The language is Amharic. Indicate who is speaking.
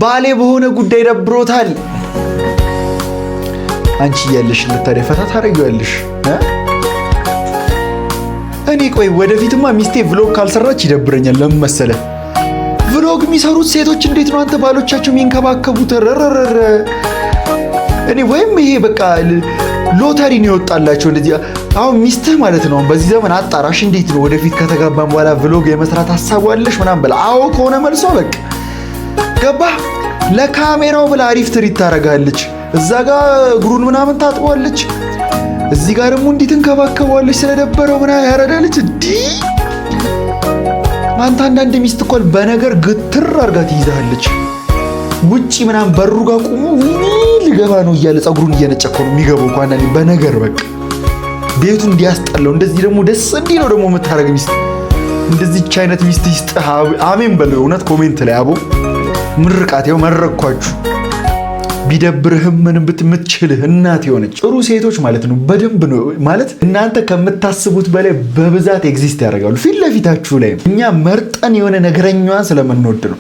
Speaker 1: ባሌ በሆነ ጉዳይ ደብሮታል። አንቺ ያለሽ ለታዲያ ፈታ ታረጊዋለሽ። እኔ ቆይ ወደፊትማ ሚስቴ ቭሎግ ካልሰራች ይደብረኛል። ለምን መሰለ? ቭሎግ የሚሰሩት ሴቶች እንዴት ነው አንተ ባሎቻቸው የሚንከባከቡት? እኔ ወይም ይሄ በቃ ሎተሪ ነው የወጣላቸው እንደዚህ። አሁን ሚስትህ ማለት ነው በዚህ ዘመን አጣራሽ እንዴት ነው ወደፊት ከተጋባን በኋላ ቭሎግ የመስራት ሐሳብ አለሽ ምናምን በላ። አዎ ከሆነ መልሶ በቃ ገባ። ለካሜራው ብላ አሪፍ ትሪት ታረጋለች። እዛ ጋር እግሩን ምናምን ታጥበዋለች። እዚህ ጋር ደግሞ እንዴት እንከባከበዋለች ስለደበረው ምናምን ያረዳለች። አንተ አንዳንድ ሚስት እኮ በነገር ግትር አርጋ ትይዛለች። ውጪ ምናምን በሩ ጋር ቆሞ ልገባ ነው እያለ ፀጉሩን እየነጨ እኮ ነው የሚገባው እኮ አንዳንዴ በነገር በቃ ቤቱ እንዲያስጠላው። እንደዚህ ደግሞ ደስ እንዲህ ነው ደግሞ የምታረግ ሚስት። እንደዚህች አይነት ሚስት ይስጥህ። አሜን በለው እውነት ኮሜንት ላይ አቦ ምርቃት ያው መረቅኳችሁ። ቢደብርህም ምንም ብትምትችልህ እናት የሆነች ጥሩ ሴቶች ማለት ነው በደንብ ነው ማለት እናንተ ከምታስቡት በላይ በብዛት ኤግዚስት ያደርጋሉ ፊት ለፊታችሁ ላይ። እኛ መርጠን የሆነ ነገረኛዋን ስለምንወድ ነው።